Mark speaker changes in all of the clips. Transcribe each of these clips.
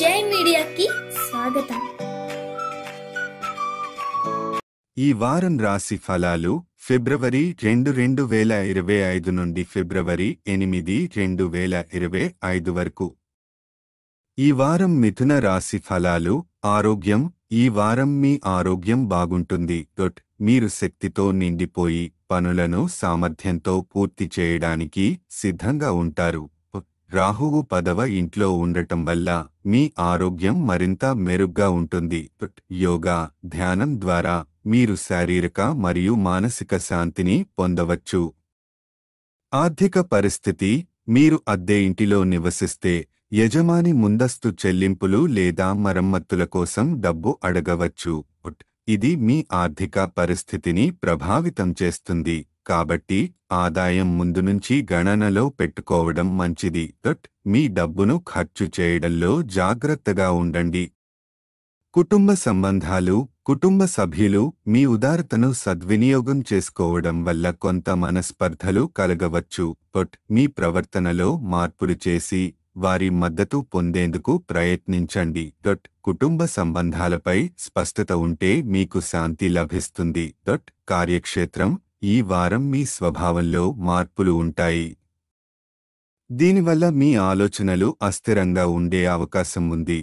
Speaker 1: జై మీడియాకి స్వాగతం।
Speaker 2: ఈ వారం రాశి ఫలాలు ఫిబ్రవరి 2, 2025 నుండి ఫిబ్రవరి 8, 2025 వరకు। ఈ వారం మిథున రాశి ఫలాలు ఆరోగ్యం। ఈ వారం మీ ఆరోగ్యం బాగుంటుంది। మీరు శక్తితో నిండిపోయి పనులను సామర్థ్యంతో పూర్తి చేయడానికి సిద్ధంగా ఉంటారు। రాహువు 10వ ఇంట్లో ఉండటం వల్ల మీ ఆరోగ్యం మరింత మెరుగ్గా ఉంటుంది। యోగా, ధ్యానం ద్వారా మీరు శారీరక మరియు మానసిక శాంతిని పొందవచ్చు। ఆర్థిక పరిస్థితి మీరు అద్దె ఇంటిలో నివసిస్తే యజమాని ముందస్తు చెల్లింపులు లేదా మరమ్మతుల కోసం డబ్బు అడగవచ్చు। ఇది మీ ఆర్థిక పరిస్థితిని ప్రభావితం చేస్తుంది, కాబట్టి ఆదాయం ముందు నుంచి గణనలో పెట్టుకోవడం మంచిది। మీ డబ్బును ఖర్చు చేయడంలో జాగ్రత్తగా ఉండండి। కుటుంబ సంబంధాలు కుటుంబ సభ్యులు మీ ఉదారతను సద్వినియోగం చేసుకోవడం వల్ల కొంత మనస్పర్ధలు కలగవచ్చు। మీ ప్రవర్తనలో మార్పులు చేసి వారి మద్దతు పొందేందుకు ప్రయత్నించండి। కుటుంబ సంబంధాలపై స్పష్టత ఉంటే మీకు శాంతి లభిస్తుంది। కార్యక్షేత్రం ఈ వారం మీ స్వభావంలో మార్పులు ఉంటాయి, దీనివల్ల మీ ఆలోచనలు అస్థిరంగా ఉండే అవకాశం ఉంది।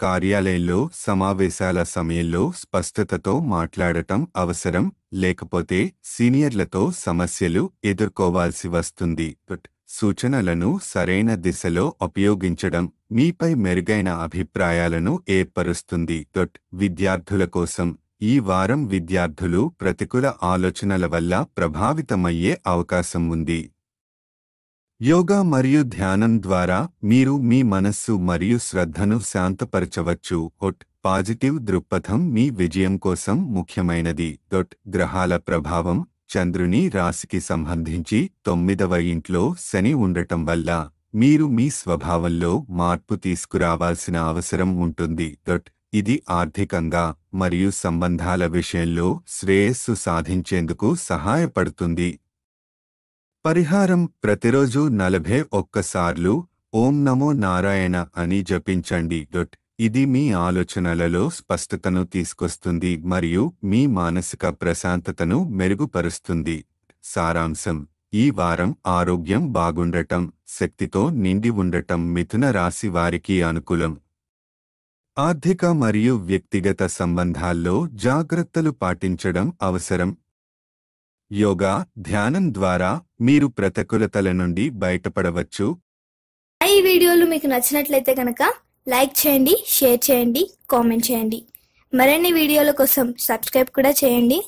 Speaker 2: కార్యాలయంలో సమావేశాల సమయంలో స్పష్టతతో మాట్లాడటం అవసరం, లేకపోతే సీనియర్లతో సమస్యలు ఎదుర్కోవాల్సి వస్తుంది। సూచనలను సరైన దిశలో ఉపయోగించడం మీపై మెరుగైన అభిప్రాయాలను ఏర్పరుస్తుంది। విద్యార్థుల కోసం ఈ వారం విద్యార్థులు ప్రతికూల ఆలోచనల వల్ల ప్రభావితమయ్యే అవకాశం ఉంది। యోగా మరియు ధ్యానం ద్వారా మీరు మీ మనస్సు మరియు శ్రద్ధను శాంతపరచవచ్చు। పాజిటివ్ దృక్పథం మీ విజయం కోసం ముఖ్యమైనది। గ్రహాల ప్రభావం చంద్రుని రాశికి సంబంధించి 9వ ఇంట్లో శని ఉండటం వల్ల మీరు మీ స్వభావంలో మార్పు తీసుకురావాల్సిన అవసరం ఉంటుంది। ఇది ఆర్థికంగా మరియు సంబంధాల విషయంలో శ్రేయస్సు సాధించేందుకు సహాయపడుతుంది। పరిహారం ప్రతిరోజు 41 సార్లు ఓం నమో నారాయణ అని జపించండి। ఇది మీ ఆలోచనలలో స్పష్టతను తీసుకొస్తుంది మరియు మీ మానసిక ప్రశాంతతను మెరుగుపరుస్తుంది। సారాంశం ఈ వారం ఆరోగ్యం బాగుండటం, శక్తితో నిండి ఉండటం మిథున రాశి వారికి అనుకూలం। ఆర్థిక మరియు వ్యక్తిగత సంబంధాల్లో జాగ్రత్తలు పాటించడం అవసరం। యోగా, ధ్యానం ద్వారా మీరు ప్రతికూలతల నుండి బయటపడవచ్చు।
Speaker 1: ఈ వీడియోలు మీకు నచ్చినట్లయితే కనుక లైక్ చేయండి, షేర్ చేయండి, కామెంట్ చేయండి। మరిన్ని వీడియోల కోసం సబ్స్క్రైబ్ కూడా చేయండి।